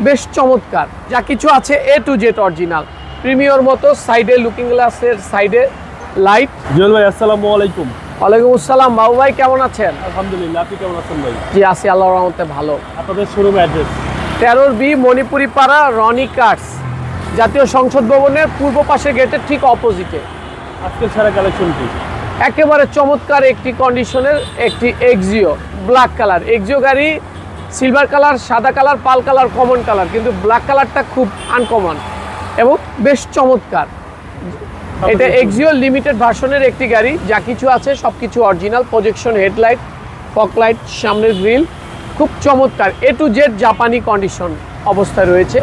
বেশ চমৎকার, যা কিছু আছে এ টু জেড অরিজিনাল। প্রিমিয়র মতো সাইডে লুকিং গ্লাসের সাইডে লাইট। জুয়েল ভাই আসসালামু আলাইকুম। ওয়ালাইকুম আসসালাম। বাবু ভাই কেমন আছেন? আলহামদুলিল্লাহ, আপনি কেমন আছেন ভাই? জি আছি, আল্লাহর রহমতে ভালো। আপনাদের শোরুম অ্যাড্রেস 13B মণিপুরি পাড়া, রনি কার্স, জাতীয় সংসদ ভবনের পূর্ব পাশে গেটের ঠিক অপোজিটে। আজকের সারা কালেকশন কি? একেবারে চমৎকার একটি কন্ডিশনের একটি এক্সিও ব্ল্যাক কালার। এক্সিও গাড়ি সিলভার কালার, সাদা কালার, পাল কালার, কমন কালার, কিন্তু ব্ল্যাক কালারটা খুব আনকমন এবং বেশ চমৎকার। এটা এক্সিও লিমিটেড ভার্সনের একটি গাড়ি, যা কিছু আছে সব কিছু অরিজিনাল। প্রজেকশন হেডলাইট, ফকলাইট, সামনের গ্রিল খুব চমৎকার। এ টু জেড জাপানি কন্ডিশন অবস্থায় রয়েছে।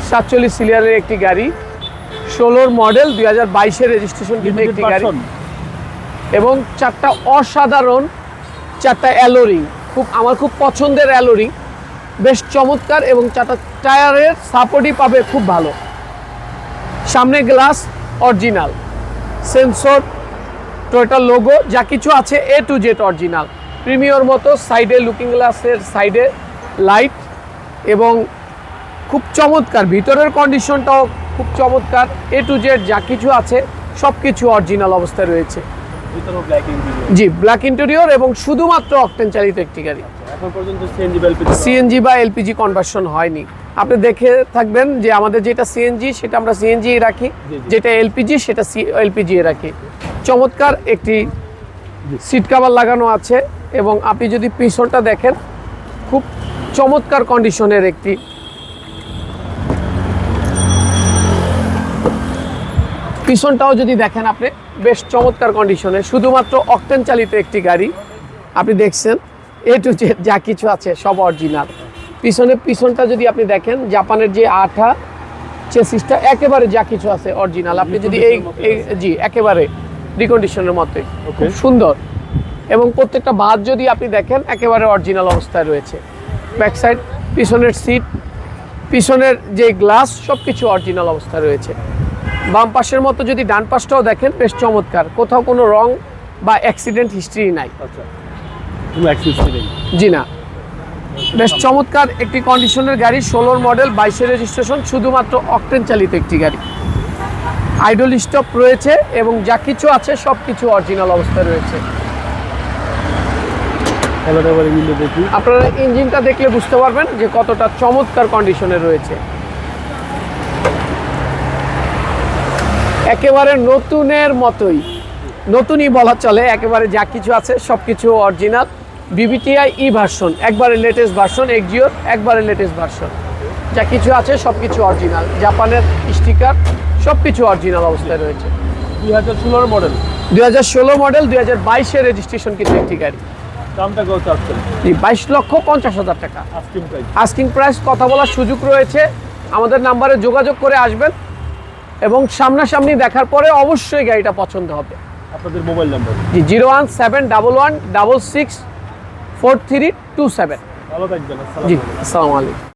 47 সিরিয়ালের একটি গাড়ি, 16 মডেল, 2022-এর রেজিস্ট্রেশন কিন্তু একটি গাড়ি এবং চারটা অসাধারণ চারটা অ্যালোরিং, আমার খুব পছন্দের অ্যালোরিং, বেশ চমৎকার এবং চারটা টায়ারের সাপোর্টই পাবে খুব ভালো। সামনে glass original, sensor, Toyota logo, যা কিছু আছে এ টু জেড অরিজিনাল। প্রিমিয়র মতো সাইডে লুকিং গ্লাসের সাইডে লাইট এবং খুব চমৎকার। ভিতরের কন্ডিশনটাও খুব চমৎকার। এ টু জেড যা কিছু আছে সব কিছু অরিজিনাল অবস্থায় রয়েছে। জি, ব্ল্যাক ইন্টেরিয়র এবং শুধুমাত্র অকটেন চালিত একটি গাড়ি। এখন পর্যন্ত সিএনজি বা এলপিজি কনভার্সন হয়নি। আপনি দেখে থাকবেন যে আমাদের যেটা সিএনজি সেটা আমরা সিএনজি রাখি, যেটা এলপিজি সেটা এলপিজি রাখি। চমৎকার একটি সিট কভার লাগানো আছে এবং আপনি যদি পিছনটা দেখেন খুব চমৎকার কন্ডিশনের একটি পিছনটাও যদি দেখেন আপনি বেশ চমৎকার কন্ডিশনে, শুধুমাত্র অকটেন চালিত একটি গাড়ি। আপনি দেখছেন এ টু জেড যা কিছু আছে সব অরিজিনাল। পিছনটা যদি আপনি দেখেন, জাপানের যে আঠা চেসিসটা একেবারে যা কিছু আছে অরিজিনাল। আপনি যদি জি একেবারে রিকন্ডিশনের মতোই, খুব সুন্দর এবং প্রত্যেকটা ভাঁজ যদি আপনি দেখেন একেবারে অরিজিনাল অবস্থায় রয়েছে। ব্যাক সাইড, পিছনের সিট, পিছনের যে গ্লাস সব কিছু অরিজিনাল অবস্থায় রয়েছে। বাম পাশের মতো যদি ডান পাশটাও দেখেন বেশ চমৎকার, কোথাও কোনো রং বা অ্যাক্সিডেন্ট হিস্ট্রি নাই। জি না, বেশ চমৎকার একটি কন্ডিশনের গাড়ি। 16 মডেল, 22-এর রেজিস্ট্রেশন, শুধুমাত্র অকটেন চালিত একটি গাড়ি। আইডল স্টপ রয়েছে এবং যা কিছু আছে সব কিছু অরিজিনাল অবস্থায় রয়েছে। আপনারা ইঞ্জিনটা দেখলে বুঝতে পারবেন যে কতটা চমৎকার কন্ডিশনে রয়েছে। একেবারে নতুনের মতোই, নতুনই বলা চলে। একেবারে যা কিছু আছে সব কিছু অরিজিনাল। বিবিটিআই ই ভার্সন, একবারে লেটেস্ট ভার্সন। এক্সিওর একবারে লেটেস্ট ভার্সন, যা কিছু আছে সব কিছু অরিজিনাল। জাপানের স্টিকার সব কিছু অরিজিনাল অবস্থায় রয়েছে। 2016 মডেল, 2016 মডেল, 2022-এর রেজিস্ট্রেশন কিন্তু একটি গাড়ি। দামটা কত আছে? 22,50,000 টাকা আস্কিং প্রাইস। কথা বলার সুযোগ রয়েছে, আমাদের নাম্বারে যোগাযোগ করে আসবেন এবং সামনাসামনি দেখার পরে অবশ্যই গাড়িটা পছন্দ হবে। আপনাদের মোবাইল নাম্বার? জি, 01711664327। ভালো থাকবেন। জি, আসসালামু আলাইকুম।